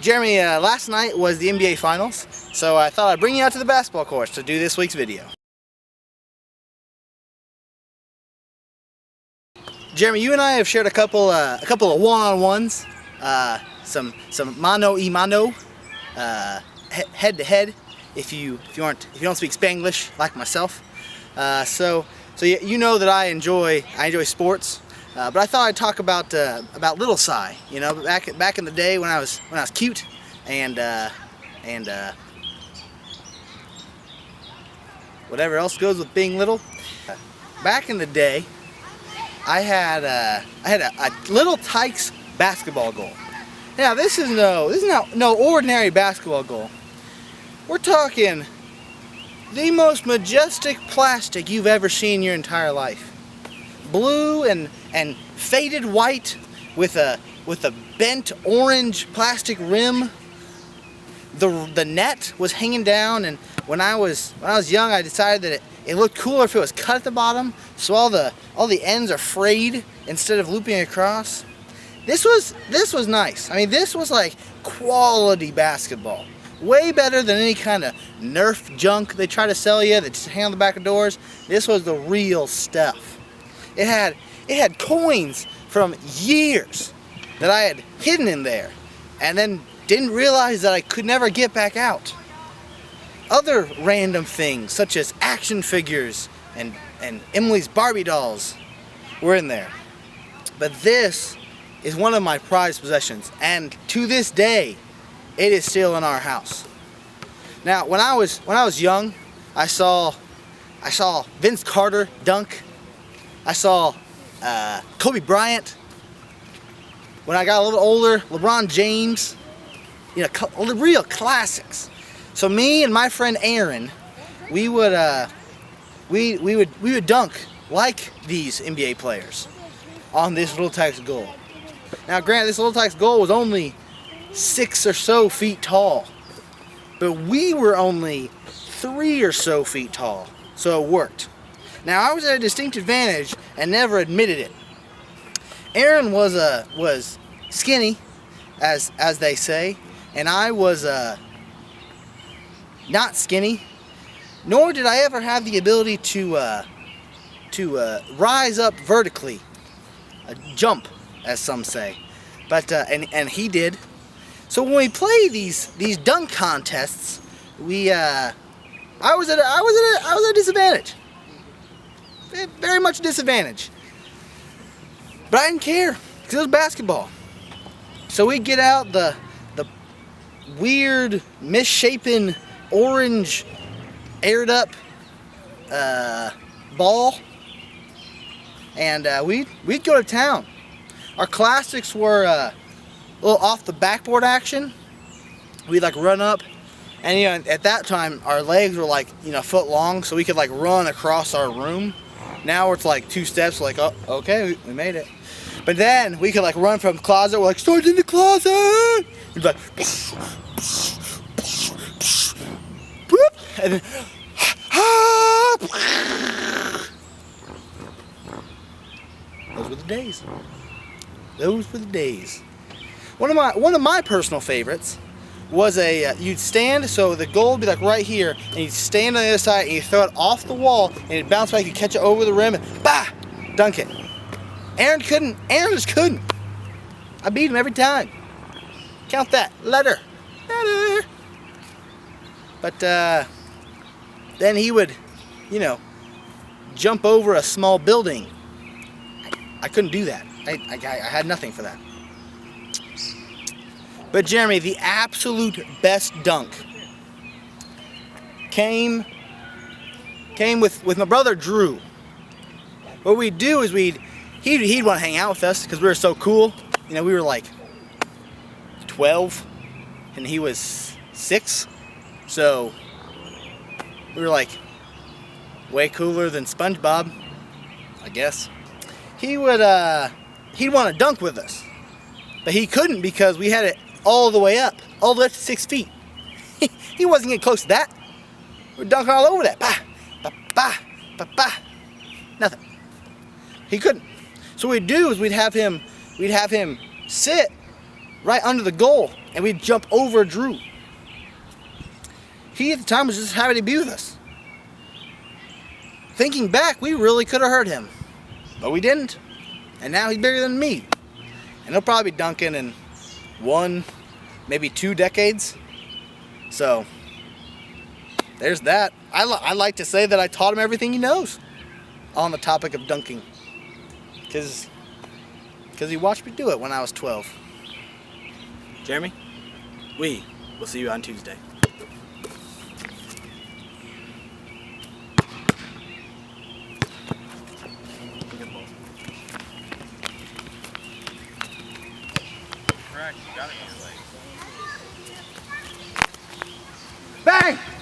Jeremy, last night was the NBA Finals, so I thought I'd bring you out to the basketball courts to do this week's video. Jeremy, you and I have shared a couple of one-on-ones, some mano-a-mano, head-to-head, if you don't speak Spanglish like myself. So you know that I enjoy sports. But I thought I'd talk about little Cy. You know, back in the day when I was cute and whatever else goes with being little. Back in the day, I had a little Tykes basketball goal. Now this is no ordinary basketball goal. We're talking the most majestic plastic you've ever seen in your entire life. Blue and faded white with a bent orange plastic rim. The net was hanging down, and when I was young, I decided that it looked cooler if it was cut at the bottom, so all the ends are frayed instead of looping across. This was nice. I mean, this was like quality basketball. Way better than any kind of Nerf junk they try to sell you that just hang on the back of doors. This was the real stuff. It had coins from years that I had hidden in there and then didn't realize that I could never get back out. Other random things such as action figures and Emily's Barbie dolls were in there. But this is one of my prized possessions, and to this day it is still in our house. Now when I was young, I saw Vince Carter dunk. I saw Kobe Bryant. When I got a little older, LeBron James. You know, real classics. So me and my friend Aaron, we would dunk like these NBA players on this little Tykes goal. Now, granted, this little Tykes goal was only 6 or so feet tall, but we were only 3 or so feet tall, so it worked. Now, I was at a distinct advantage and never admitted it. Aaron was skinny, as they say, and I was not skinny. Nor did I ever have the ability to rise up vertically, jump, as some say. But and he did. So when we play these dunk contests, I was at a disadvantage. Very much a disadvantage. But I didn't care, because it was basketball. So we'd get out the weird, misshapen, orange, aired up ball, and we'd go to town. Our classics were a little off the backboard action. We'd like run up, and you know, at that time our legs were like, you know, a foot long, so we could like run across our room. Now it's like 2 steps, like, oh, okay, we made it. But then we could like run from the closet. We're like, start in the closet. We'd be like, and then, those were the days. Those were the days. One of my personal favorites was you'd stand, so the goal would be like right here, and you'd stand on the other side and you throw it off the wall, and it'd bounce back, you catch it over the rim, and bah! Dunk it. Aaron just couldn't. I beat him every time. Count that. Letter. But then he would, you know, jump over a small building. I couldn't do that. I had nothing for that. But Jeremy, the absolute best dunk came with my brother Drew. What we'd do is he'd want to hang out with us because we were so cool. You know, we were like 12 and he was 6, so we were like way cooler than Spongebob, I guess. He'd want to dunk with us, but he couldn't because we had it all the way up to 6 feet. He wasn't getting close to that. We're dunking all over that. Bah, bah, bah, bah, bah. Nothing. He couldn't. So what we'd do is we'd have him sit right under the goal, and we'd jump over Drew. He at the time was just happy to be with us. Thinking back, we really could have hurt him, but we didn't. And now he's bigger than me. And he'll probably be dunking in 1, maybe 2 decades. So, there's that. I like to say that I taught him everything he knows on the topic of dunking. Because he watched me do it when I was 12. Jeremy, we will see you on Tuesday. Correct, you got it in your leg. Bang!